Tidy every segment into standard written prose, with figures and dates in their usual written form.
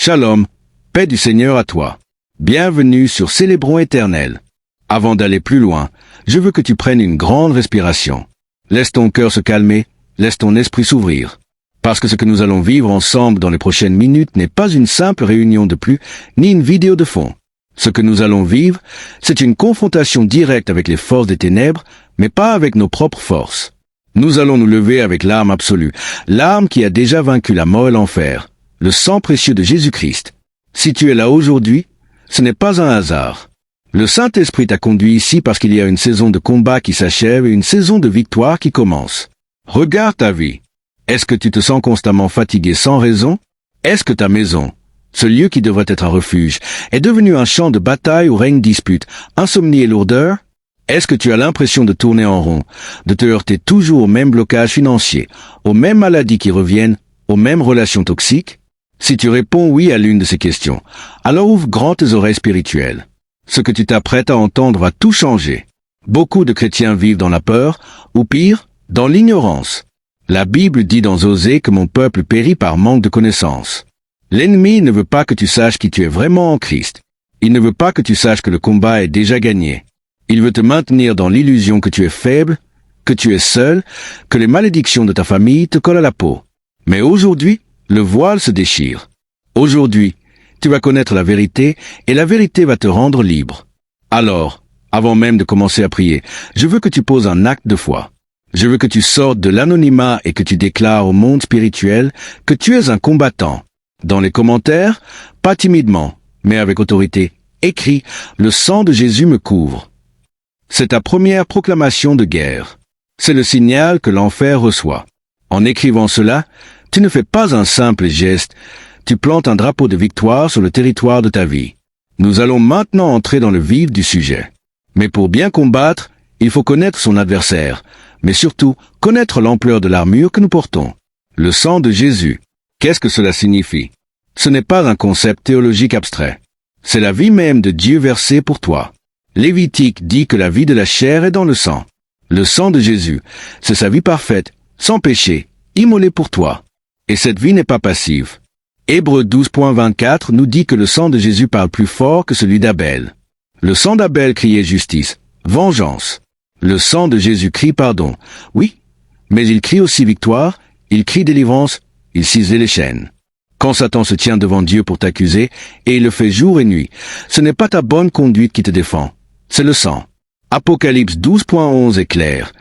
Shalom, paix du Seigneur à toi. Bienvenue sur Célébrons Éternel. Avant d'aller plus loin, je veux que tu prennes une grande respiration. Laisse ton cœur se calmer, laisse ton esprit s'ouvrir. Parce que ce que nous allons vivre ensemble dans les prochaines minutes n'est pas une simple réunion de plus, ni une vidéo de fond. Ce que nous allons vivre, c'est une confrontation directe avec les forces des ténèbres, mais pas avec nos propres forces. Nous allons nous lever avec l'arme absolue, l'arme qui a déjà vaincu la mort et l'enfer, le sang précieux de Jésus-Christ. Si tu es là aujourd'hui, ce n'est pas un hasard. Le Saint-Esprit t'a conduit ici parce qu'il y a une saison de combat qui s'achève et une saison de victoire qui commence. Regarde ta vie. Est-ce que tu te sens constamment fatigué sans raison? Est-ce que ta maison, ce lieu qui devrait être un refuge, est devenu un champ de bataille où règne dispute, insomnie et lourdeur? Est-ce que tu as l'impression de tourner en rond, de te heurter toujours aux mêmes blocages financiers, aux mêmes maladies qui reviennent, aux mêmes relations toxiques? Si tu réponds oui à l'une de ces questions, alors ouvre grand tes oreilles spirituelles. Ce que tu t'apprêtes à entendre va tout changer. Beaucoup de chrétiens vivent dans la peur, ou pire, dans l'ignorance. La Bible dit dans Osée que mon peuple périt par manque de connaissance. L'ennemi ne veut pas que tu saches qui tu es vraiment en Christ. Il ne veut pas que tu saches que le combat est déjà gagné. Il veut te maintenir dans l'illusion que tu es faible, que tu es seul, que les malédictions de ta famille te collent à la peau. Mais aujourd'hui, le voile se déchire. Aujourd'hui, tu vas connaître la vérité et la vérité va te rendre libre. Alors, avant même de commencer à prier, je veux que tu poses un acte de foi. Je veux que tu sortes de l'anonymat et que tu déclares au monde spirituel que tu es un combattant. Dans les commentaires, pas timidement, mais avec autorité, écris « Le sang de Jésus me couvre ». C'est ta première proclamation de guerre. C'est le signal que l'enfer reçoit. En écrivant cela, tu ne fais pas un simple geste, tu plantes un drapeau de victoire sur le territoire de ta vie. Nous allons maintenant entrer dans le vif du sujet. Mais pour bien combattre, il faut connaître son adversaire, mais surtout connaître l'ampleur de l'armure que nous portons. Le sang de Jésus. Qu'est-ce que cela signifie? Ce n'est pas un concept théologique abstrait. C'est la vie même de Dieu versée pour toi. Lévitique dit que la vie de la chair est dans le sang. Le sang de Jésus, c'est sa vie parfaite, sans péché, immolée pour toi. Et cette vie n'est pas passive. Hébreux 12.24 nous dit que le sang de Jésus parle plus fort que celui d'Abel. Le sang d'Abel criait justice, vengeance. Le sang de Jésus crie pardon, oui, mais il crie aussi victoire, il crie délivrance, il cisait les chaînes. Quand Satan se tient devant Dieu pour t'accuser, et il le fait jour et nuit, ce n'est pas ta bonne conduite qui te défend, c'est le sang. Apocalypse 12.11 est clair.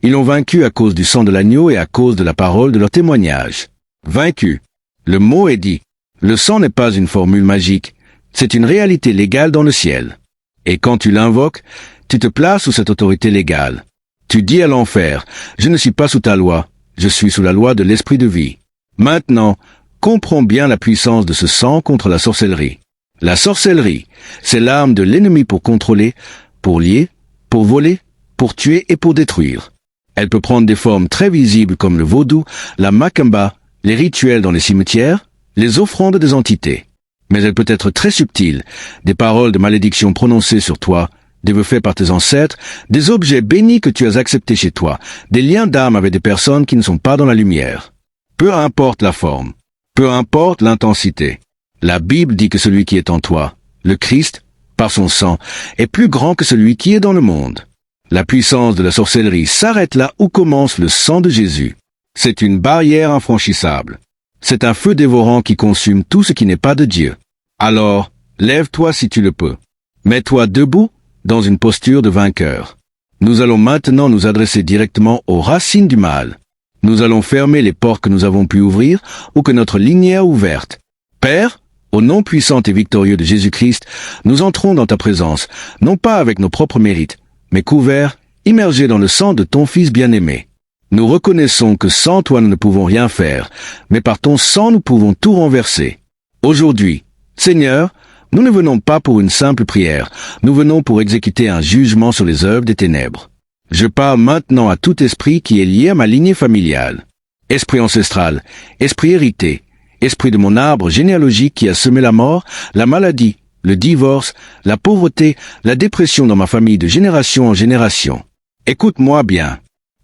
Ils l'ont vaincu à cause du sang de l'agneau et à cause de la parole de leur témoignage. Vaincu. Le mot est dit. Le sang n'est pas une formule magique, c'est une réalité légale dans le ciel. Et quand tu l'invoques, tu te places sous cette autorité légale. Tu dis à l'enfer, je ne suis pas sous ta loi, je suis sous la loi de l'esprit de vie. Maintenant, comprends bien la puissance de ce sang contre la sorcellerie. La sorcellerie, c'est l'arme de l'ennemi pour contrôler, pour lier, pour voler, pour tuer et pour détruire. Elle peut prendre des formes très visibles comme le vaudou, la macumba, les rituels dans les cimetières, les offrandes des entités. Mais elle peut être très subtile, des paroles de malédiction prononcées sur toi, des vœux faits par tes ancêtres, des objets bénis que tu as acceptés chez toi, des liens d'âme avec des personnes qui ne sont pas dans la lumière. Peu importe la forme, peu importe l'intensité. La Bible dit que celui qui est en toi, le Christ, par son sang, est plus grand que celui qui est dans le monde. La puissance de la sorcellerie s'arrête là où commence le sang de Jésus. C'est une barrière infranchissable. C'est un feu dévorant qui consume tout ce qui n'est pas de Dieu. Alors, lève-toi si tu le peux. Mets-toi debout dans une posture de vainqueur. Nous allons maintenant nous adresser directement aux racines du mal. Nous allons fermer les portes que nous avons pu ouvrir ou que notre lignée a ouvertes. Père, au nom puissant et victorieux de Jésus-Christ, nous entrons dans ta présence, non pas avec nos propres mérites, mais couverts, immergés dans le sang de ton Fils bien-aimé. Nous reconnaissons que sans toi nous ne pouvons rien faire, mais par ton sang nous pouvons tout renverser. Aujourd'hui, Seigneur, nous ne venons pas pour une simple prière, nous venons pour exécuter un jugement sur les œuvres des ténèbres. Je parle maintenant à tout esprit qui est lié à ma lignée familiale. Esprit ancestral, esprit hérité, esprit de mon arbre généalogique qui a semé la mort, la maladie, le divorce, la pauvreté, la dépression dans ma famille de génération en génération. Écoute-moi bien.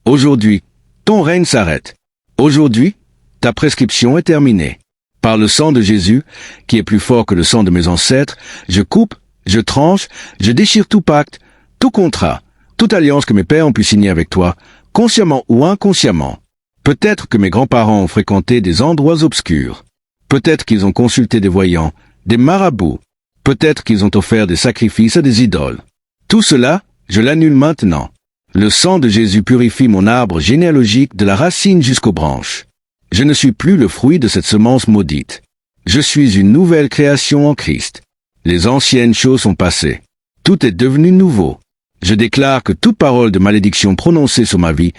Aujourd'hui, ton règne s'arrête. Aujourd'hui, ta prescription est terminée. Par le sang de Jésus, qui est plus fort que le sang de mes ancêtres, je coupe, je tranche, je déchire tout pacte, tout contrat, toute alliance que mes pères ont pu signer avec toi, consciemment ou inconsciemment. Peut-être que mes grands-parents ont fréquenté des endroits obscurs. Peut-être qu'ils ont consulté des voyants, des marabouts. Peut-être qu'ils ont offert des sacrifices à des idoles. Tout cela, je l'annule maintenant. Le sang de Jésus purifie mon arbre généalogique de la racine jusqu'aux branches. Je ne suis plus le fruit de cette semence maudite. Je suis une nouvelle création en Christ. Les anciennes choses sont passées. Tout est devenu nouveau. Je déclare que toute parole de malédiction prononcée sur ma vie,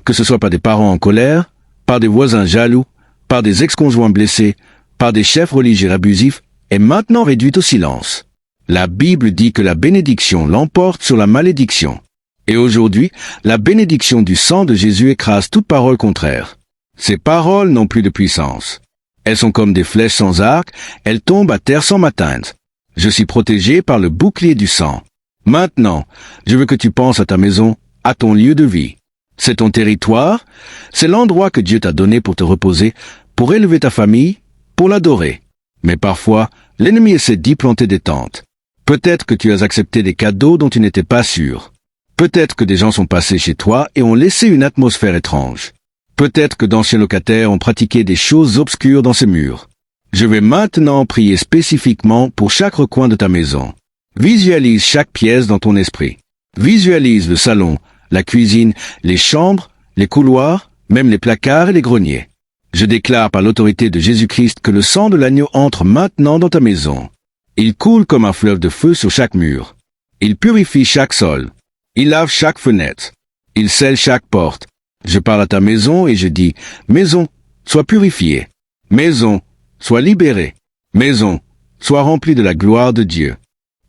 que ce soit par des parents en colère, par des voisins jaloux, par des ex-conjoints blessés, par des chefs religieux abusifs, est maintenant réduite au silence. La Bible dit que la bénédiction l'emporte sur la malédiction. Et aujourd'hui, la bénédiction du sang de Jésus écrase toute parole contraire. Ces paroles n'ont plus de puissance. Elles sont comme des flèches sans arc, elles tombent à terre sans m'atteindre. Je suis protégé par le bouclier du sang. Maintenant, je veux que tu penses à ta maison, à ton lieu de vie. C'est ton territoire, c'est l'endroit que Dieu t'a donné pour te reposer, pour élever ta famille, pour l'adorer. Mais parfois, l'ennemi essaie d'y planter des tentes. Peut-être que tu as accepté des cadeaux dont tu n'étais pas sûr. Peut-être que des gens sont passés chez toi et ont laissé une atmosphère étrange. Peut-être que d'anciens locataires ont pratiqué des choses obscures dans ces murs. Je vais maintenant prier spécifiquement pour chaque recoin de ta maison. Visualise chaque pièce dans ton esprit. Visualise le salon, la cuisine, les chambres, les couloirs, même les placards et les greniers. Je déclare par l'autorité de Jésus-Christ que le sang de l'agneau entre maintenant dans ta maison. Il coule comme un fleuve de feu sur chaque mur. Il purifie chaque sol. Il lave chaque fenêtre. Il scelle chaque porte. Je parle à ta maison et je dis, maison, sois purifiée. Maison, sois libérée. Maison, sois remplie de la gloire de Dieu.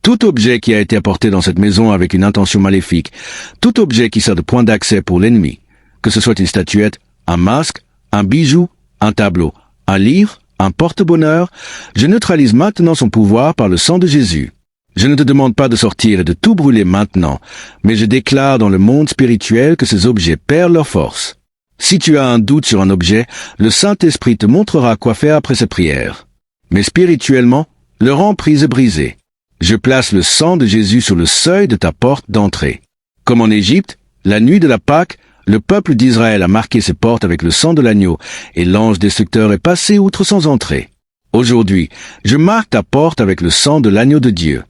Tout objet qui a été apporté dans cette maison avec une intention maléfique, tout objet qui sert de point d'accès pour l'ennemi, que ce soit une statuette, un masque, un bijou, un tableau, un livre, un porte-bonheur, je neutralise maintenant son pouvoir par le sang de Jésus. Je ne te demande pas de sortir et de tout brûler maintenant, mais je déclare dans le monde spirituel que ces objets perdent leur force. Si tu as un doute sur un objet, le Saint-Esprit te montrera quoi faire après cette prière. Mais spirituellement, leur emprise est brisée. Je place le sang de Jésus sur le seuil de ta porte d'entrée. Comme en Égypte, la nuit de la Pâque, le peuple d'Israël a marqué ses portes avec le sang de l'agneau, et l'ange destructeur est passé outre sans entrer. Aujourd'hui, je marque ta porte avec le sang de l'agneau de Dieu.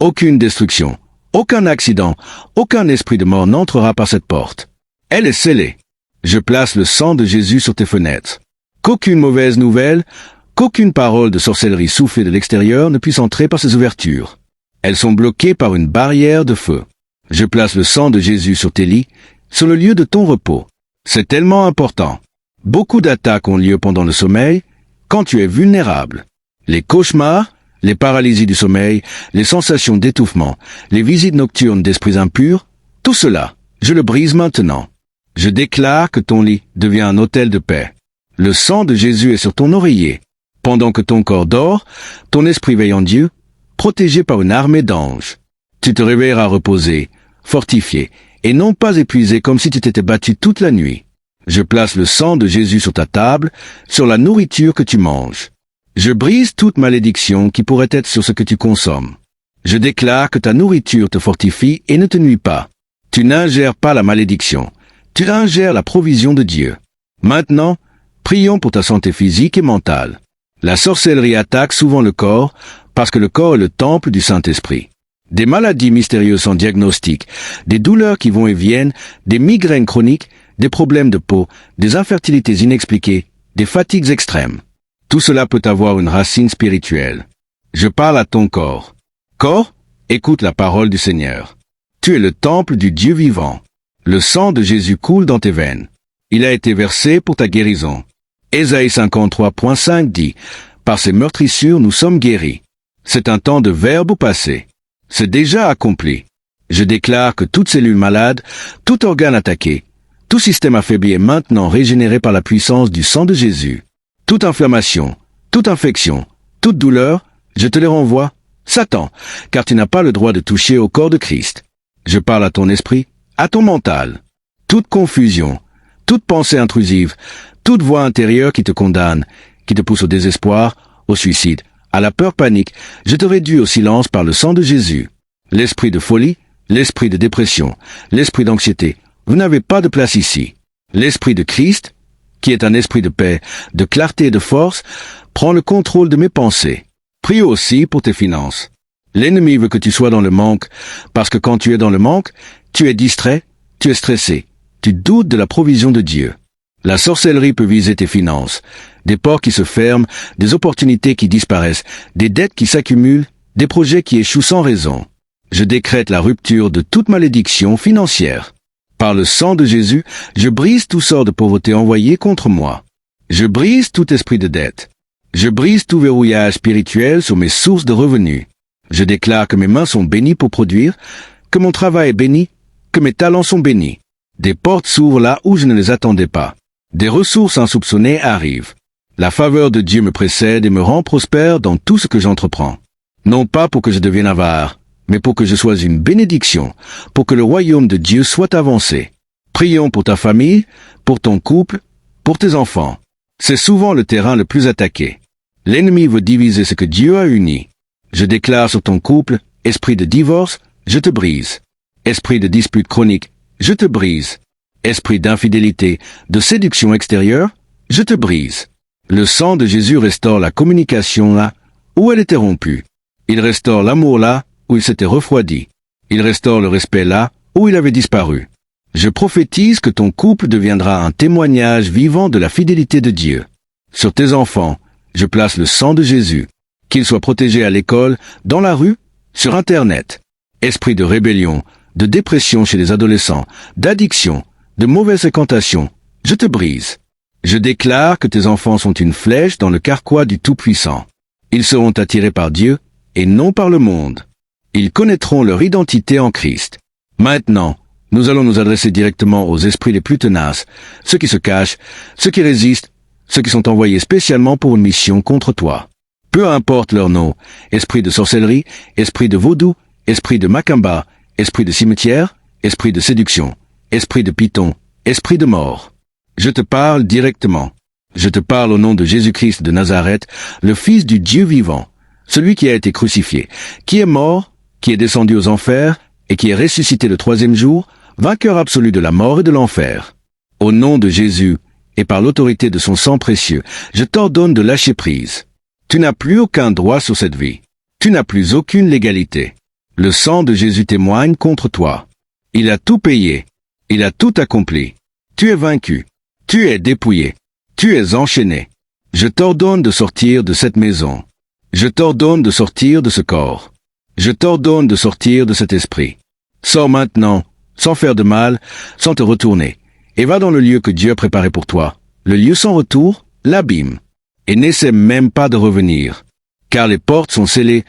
Aucune destruction, aucun accident, aucun esprit de mort n'entrera par cette porte. Elle est scellée. Je place le sang de Jésus sur tes fenêtres. Qu'aucune mauvaise nouvelle, qu'aucune parole de sorcellerie soufflée de l'extérieur ne puisse entrer par ces ouvertures. Elles sont bloquées par une barrière de feu. Je place le sang de Jésus sur tes lits, sur le lieu de ton repos. C'est tellement important. Beaucoup d'attaques ont lieu pendant le sommeil, quand tu es vulnérable. Les cauchemars, les paralysies du sommeil, les sensations d'étouffement, les visites nocturnes d'esprits impurs, tout cela, je le brise maintenant. Je déclare que ton lit devient un hôtel de paix. Le sang de Jésus est sur ton oreiller. Pendant que ton corps dort, ton esprit veille en Dieu, protégé par une armée d'anges. Tu te réveilleras reposé, fortifié, et non pas épuisé comme si tu t'étais battu toute la nuit. Je place le sang de Jésus sur ta table, sur la nourriture que tu manges. Je brise toute malédiction qui pourrait être sur ce que tu consommes. Je déclare que ta nourriture te fortifie et ne te nuit pas. Tu n'ingères pas la malédiction. Tu ingères la provision de Dieu. Maintenant, prions pour ta santé physique et mentale. La sorcellerie attaque souvent le corps parce que le corps est le temple du Saint-Esprit. Des maladies mystérieuses sans diagnostic, des douleurs qui vont et viennent, des migraines chroniques, des problèmes de peau, des infertilités inexpliquées, des fatigues extrêmes. Tout cela peut avoir une racine spirituelle. Je parle à ton corps. Corps, écoute la parole du Seigneur. Tu es le temple du Dieu vivant. Le sang de Jésus coule dans tes veines. Il a été versé pour ta guérison. Ésaïe 53.5 dit, « Par ces meurtrissures nous sommes guéris. » C'est un temps de verbe au passé. C'est déjà accompli. Je déclare que toute cellule malade, tout organe attaqué, tout système affaibli est maintenant régénéré par la puissance du sang de Jésus. Toute inflammation, toute infection, toute douleur, je te les renvoie, Satan, car tu n'as pas le droit de toucher au corps de Christ. Je parle à ton esprit, à ton mental. Toute confusion, toute pensée intrusive, toute voix intérieure qui te condamne, qui te pousse au désespoir, au suicide, à la peur panique, je te réduis au silence par le sang de Jésus. L'esprit de folie, l'esprit de dépression, l'esprit d'anxiété, vous n'avez pas de place ici. L'esprit de Christ, qui est un esprit de paix, de clarté et de force, prend le contrôle de mes pensées. Prie aussi pour tes finances. L'ennemi veut que tu sois dans le manque, parce que quand tu es dans le manque, tu es distrait, tu es stressé, tu doutes de la provision de Dieu. La sorcellerie peut viser tes finances, des portes qui se ferment, des opportunités qui disparaissent, des dettes qui s'accumulent, des projets qui échouent sans raison. Je décrète la rupture de toute malédiction financière. Par le sang de Jésus, je brise tout sort de pauvreté envoyé contre moi. Je brise tout esprit de dette. Je brise tout verrouillage spirituel sur mes sources de revenus. Je déclare que mes mains sont bénies pour produire, que mon travail est béni, que mes talents sont bénis. Des portes s'ouvrent là où je ne les attendais pas. Des ressources insoupçonnées arrivent. La faveur de Dieu me précède et me rend prospère dans tout ce que j'entreprends. Non pas pour que je devienne avare, mais pour que je sois une bénédiction, pour que le royaume de Dieu soit avancé. Prions pour ta famille, pour ton couple, pour tes enfants. C'est souvent le terrain le plus attaqué. L'ennemi veut diviser ce que Dieu a uni. Je déclare sur ton couple, esprit de divorce, je te brise. Esprit de dispute chronique, je te brise. Esprit d'infidélité, de séduction extérieure, je te brise. Le sang de Jésus restaure la communication là où elle était rompue. Il restaure l'amour là où il s'était refroidi. Il restaure le respect là où il avait disparu. Je prophétise que ton couple deviendra un témoignage vivant de la fidélité de Dieu. Sur tes enfants, je place le sang de Jésus. Qu'ils soient protégés à l'école, dans la rue, sur Internet. Esprit de rébellion, de dépression chez les adolescents, d'addiction, de mauvaise fréquentation, je te brise. Je déclare que tes enfants sont une flèche dans le carquois du Tout-Puissant. Ils seront attirés par Dieu et non par le monde. Ils connaîtront leur identité en Christ. Maintenant, nous allons nous adresser directement aux esprits les plus tenaces, ceux qui se cachent, ceux qui résistent, ceux qui sont envoyés spécialement pour une mission contre toi. Peu importe leur nom, esprit de sorcellerie, esprit de vaudou, esprit de macumba, esprit de cimetière, esprit de séduction, esprit de python, esprit de mort. Je te parle directement. Je te parle au nom de Jésus-Christ de Nazareth, le Fils du Dieu vivant, celui qui a été crucifié, qui est mort, qui est descendu aux enfers, et qui est ressuscité le troisième jour, vainqueur absolu de la mort et de l'enfer. Au nom de Jésus, et par l'autorité de son sang précieux, je t'ordonne de lâcher prise. Tu n'as plus aucun droit sur cette vie. Tu n'as plus aucune légalité. Le sang de Jésus témoigne contre toi. Il a tout payé. Il a tout accompli. Tu es vaincu. Tu es dépouillé. Tu es enchaîné. Je t'ordonne de sortir de cette maison. Je t'ordonne de sortir de ce corps. Je t'ordonne de sortir de cet esprit. Sors maintenant, sans faire de mal, sans te retourner, et va dans le lieu que Dieu a préparé pour toi, le lieu sans retour, l'abîme. Et n'essaie même pas de revenir, car les portes sont scellées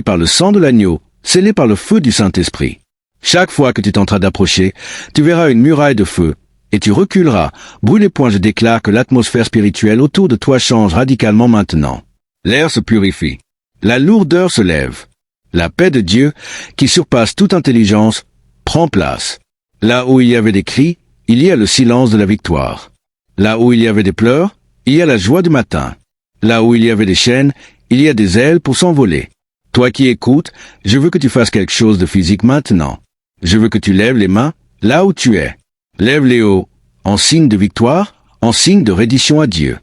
par le sang de l'agneau, scellées par le feu du Saint-Esprit. Chaque fois que tu tenteras d'approcher, tu verras une muraille de feu, et tu reculeras. Brûlez point, je déclare que l'atmosphère spirituelle autour de toi change radicalement maintenant. L'air se purifie. La lourdeur se lève. La paix de Dieu, qui surpasse toute intelligence, prend place. Là où il y avait des cris, il y a le silence de la victoire. Là où il y avait des pleurs, il y a la joie du matin. Là où il y avait des chaînes, il y a des ailes pour s'envoler. Toi qui écoutes, je veux que tu fasses quelque chose de physique maintenant. Je veux que tu lèves les mains là où tu es. Lève-les haut, en signe de victoire, en signe de reddition à Dieu.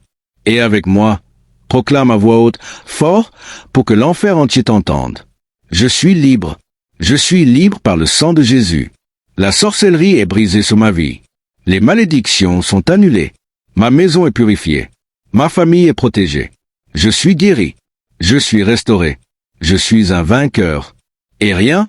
Et avec moi, proclame à voix haute, fort, pour que l'enfer entier t'entende. Je suis libre. Je suis libre par le sang de Jésus. La sorcellerie est brisée sur ma vie. Les malédictions sont annulées. Ma maison est purifiée. Ma famille est protégée. Je suis guéri. Je suis restauré. Je suis un vainqueur. Et rien,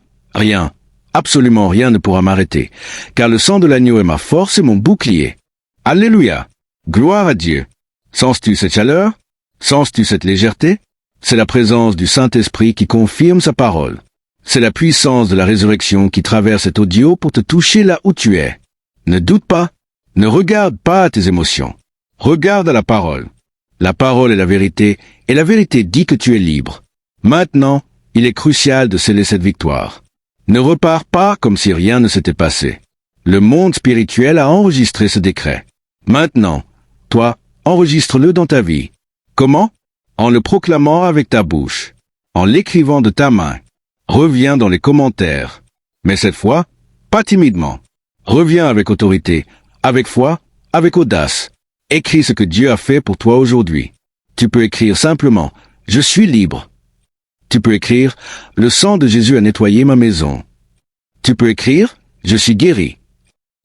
absolument rien ne pourra m'arrêter, car le sang de l'agneau est ma force et mon bouclier. Alléluia. Gloire à Dieu. Sens-tu cette chaleur? Sens-tu cette légèreté? C'est la présence du Saint-Esprit qui confirme sa parole. C'est la puissance de la résurrection qui traverse cet audio pour te toucher là où tu es. Ne doute pas. Ne regarde pas à tes émotions. Regarde à la parole. La parole est la vérité, et la vérité dit que tu es libre. Maintenant, il est crucial de sceller cette victoire. Ne repars pas comme si rien ne s'était passé. Le monde spirituel a enregistré ce décret. Maintenant, toi, enregistre-le dans ta vie. Comment? En le proclamant avec ta bouche, en l'écrivant de ta main. Reviens dans les commentaires. Mais cette fois, pas timidement. Reviens avec autorité, avec foi, avec audace. Écris ce que Dieu a fait pour toi aujourd'hui. Tu peux écrire simplement « Je suis libre ». Tu peux écrire « Le sang de Jésus a nettoyé ma maison ». Tu peux écrire « Je suis guéri ».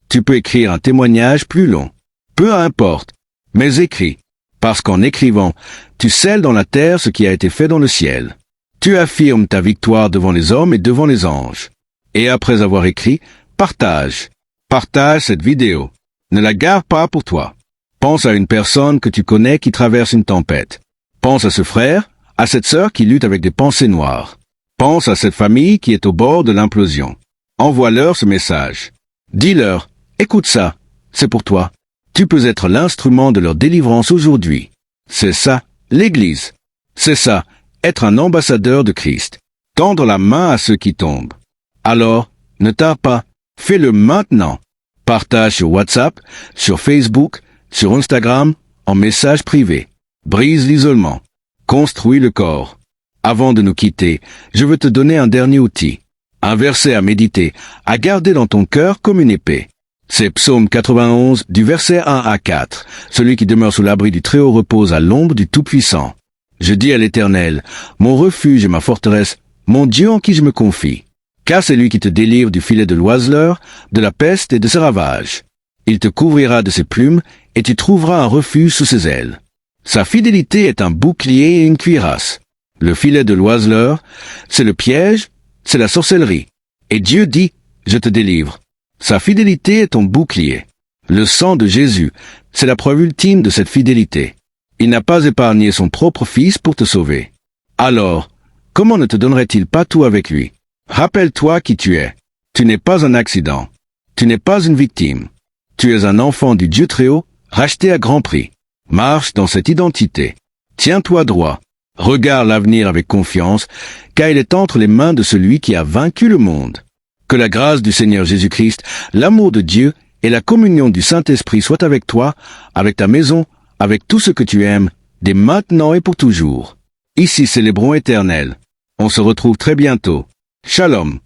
Tu peux écrire un témoignage plus long. Peu importe, mais écris. Parce qu'en écrivant, tu scelles dans la terre ce qui a été fait dans le ciel. Tu affirmes ta victoire devant les hommes et devant les anges. Et après avoir écrit, partage. Partage cette vidéo. Ne la garde pas pour toi. Pense à une personne que tu connais qui traverse une tempête. Pense à ce frère, à cette sœur qui lutte avec des pensées noires. Pense à cette famille qui est au bord de l'implosion. Envoie-leur ce message. Dis-leur, écoute ça, c'est pour toi. Tu peux être l'instrument de leur délivrance aujourd'hui. C'est ça, l'Église. C'est ça, être un ambassadeur de Christ. Tendre la main à ceux qui tombent. Alors, ne tarde pas, fais-le maintenant. Partage sur WhatsApp, sur Facebook, sur Instagram, en message privé. Brise l'isolement. Construis le corps. Avant de nous quitter, je veux te donner un dernier outil. Un verset à méditer, à garder dans ton cœur comme une épée. C'est Psaume 91, du verset 1 à 4. Celui qui demeure sous l'abri du Très-Haut repose à l'ombre du Tout-Puissant. Je dis à l'Éternel, mon refuge et ma forteresse, mon Dieu en qui je me confie. Car c'est lui qui te délivre du filet de l'oiseleur, de la peste et de ses ravages. Il te couvrira de ses plumes, et tu trouveras un refuge sous ses ailes. Sa fidélité est un bouclier et une cuirasse. Le filet de l'oiseleur, c'est le piège, c'est la sorcellerie. Et Dieu dit, je te délivre. Sa fidélité est ton bouclier. Le sang de Jésus, c'est la preuve ultime de cette fidélité. Il n'a pas épargné son propre Fils pour te sauver. Alors, comment ne te donnerait-il pas tout avec lui? Rappelle-toi qui tu es. Tu n'es pas un accident. Tu n'es pas une victime. Tu es un enfant du Dieu Très-Haut, racheté à grand prix. Marche dans cette identité. Tiens-toi droit. Regarde l'avenir avec confiance, car il est entre les mains de celui qui a vaincu le monde. Que la grâce du Seigneur Jésus-Christ, l'amour de Dieu et la communion du Saint-Esprit soient avec toi, avec ta maison, avec tout ce que tu aimes, dès maintenant et pour toujours. Ici Célébrons Éternel. On se retrouve très bientôt. Shalom.